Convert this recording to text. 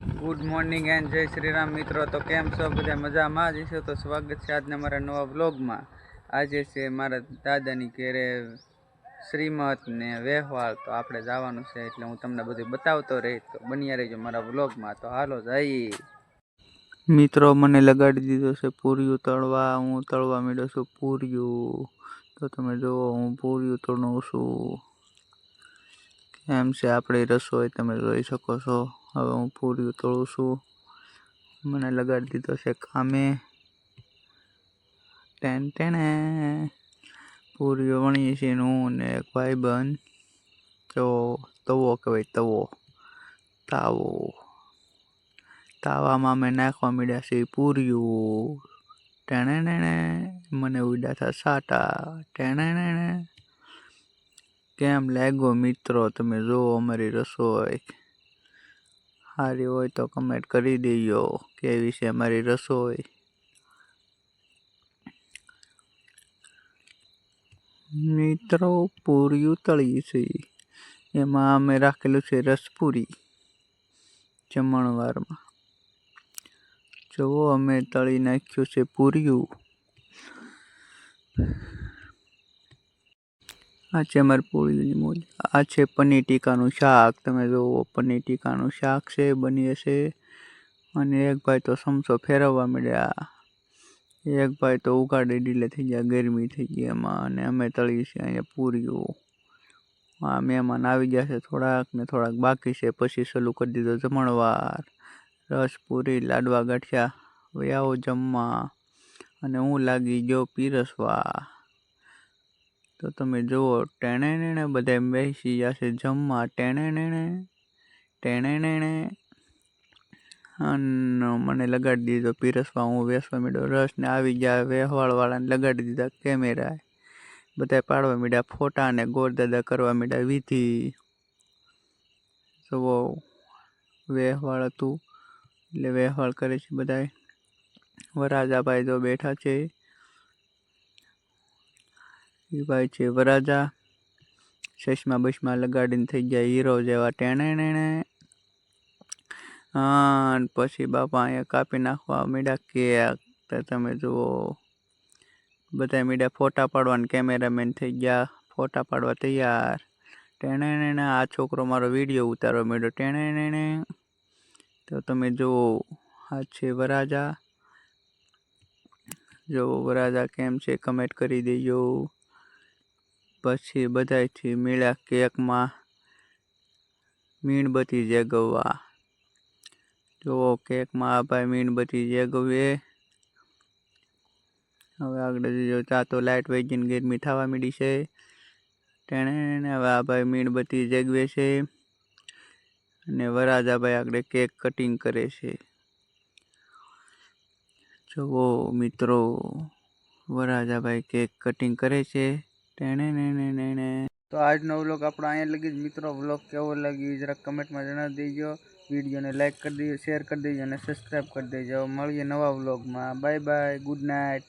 Good morning and જય શ્રી રામ મિત્રો. તો કેમ છો બધા? મજામાં જ છો? તો સ્વાગત છે આજના મારા નવા વ્લોગમાં. આજે છે મારા દાદાની ઘેરે શ્રીમત ને વ્યવહાર, તો આપણે જવાનું છે એટલે હું તમને બધું બતાવતો રહી, તો બન્યા રહીજો મારા વ્લોગમાં. તો હાલો જઈએ મિત્રો. મને લગાડી દીધો છે પૂરિયું તળવા. હું તળવા માંડ્યો છું પૂરિયું. તો તમે જુઓ હું પૂરિયું તળું છું. એમ છે આપણી રસોઈ, તમે જોઈ શકો છો. હવે હું પૂરિયું તળું છું. મને લગાડી દીધો છે કામે. ટેણે પૂરીઓ વણીએ છીએ હું ને એક ભાઈબંધ. જો તવો કહેવાય, તાવો. તાવામાં અમે નાખવા માંડ્યા છીએ પૂરિયું. ટેણે મને ઉડ્યા હતા સાટા. ટેણે કેમ લાગ્યો મિત્રો? તમે જુઓ અમારી રસોઈ. સારી હોય તો કમેન્ટ કરી દેજો કેવી છે અમારી રસોઈ. મિત્રો પૂરિયું તળી છે, એમાં અમે રાખેલું છે રસપુરી જમણવારમાં. જુઓ અમે તળી નાખ્યું છે પૂરિયું. આ છે અમારી પૂરીની મોજ. આ છે પનીર ટીકાનું શાક. તમે જુઓ પનીર ટીકાનું શાક છે, બની છે. અને એક ભાઈ તો સમસો ફેરવવા મળ્યા. એક ભાઈ તો ઉગાડી ડીલે થઈ ગયા, ગરમી થઈ ગઈ એમાં. અને અમે તળી છે અહીંયા પૂરીઓ. આ મહેમાન આવી ગયા છે, થોડાક ને થોડાક બાકી છે. પછી શરૂ કરી દીધો જમણવાર. રસ પૂરી, લાડવા, ગાંઠિયા. હવે આવો જમવા. અને હું લાગી ગયો પીરસવા. તો તમે જુઓ ટેણે બધા બેસી જશે જમવા. ટેણે અને મને લગાડી દીધો પીરસવા. હું વેસવા માંડ્યો રસ ને આવી ગયા વેહવાળવાળાને લગાડી દીધા કેમેરા. બધા પાડવા માંડ્યા ફોટા અને ગોરદાદા કરવા માંડ્યા વિધિ. જુઓ વેહવાળ હતું એટલે વેહવાળ કરે છે બધા. વરાજાભાઈ જો બેઠા છે, એ ભાઈ છે વરાજા. ચશ્મા બસમાં લગાડીને થઈ ગયા હીરો જેવા. ટેણે પછી બાપા અહીંયા કાપી નાખવા માંડ્યા કેક. તો તમે જુઓ બધા મીડિયા ફોટા પાડવાના કેમેરામેન થઈ ગયા, ફોટા પાડવા તૈયાર. ટેણે આ છોકરો મારો વિડીયો ઉતારવા માંડ્યો. ટેણે તો તમે જુઓ આ છે વરાજા. જો વરાજા કેમ છે કમેન્ટ કરી દેજો. પછી બધાથી મળ્યા કેકમાં મીણબત્તી જગવવા. જો કેકમાં આ ભાઈ મીણબત્તી જગવે. હવે આગળ જો ચા તો લાઇટ વહી ગઈને ગરમી થવા માંડી છે. ટેણે હવે આ ભાઈ મીણબત્તી જગવે છે. અને વરાજાભાઈ આગળ કેક કટિંગ કરે છે. જુઓ મિત્રો વરાજાભાઈ કેક કટિંગ કરે છે. ટેણે તો આજનો વ્લોગ આપણો અહીંયા લગી જ મિત્રો. વ્લોગ કેવો લાગ્યો જરા કમેન્ટમાં જણાવી દેજો. વિડીયોને લાઈક કરી દેજો, શેર કરી દેજો અને સબસ્ક્રાઈબ કરી દેજો. મળીએ નવા વ્લોગમાં. Bye bye, good night.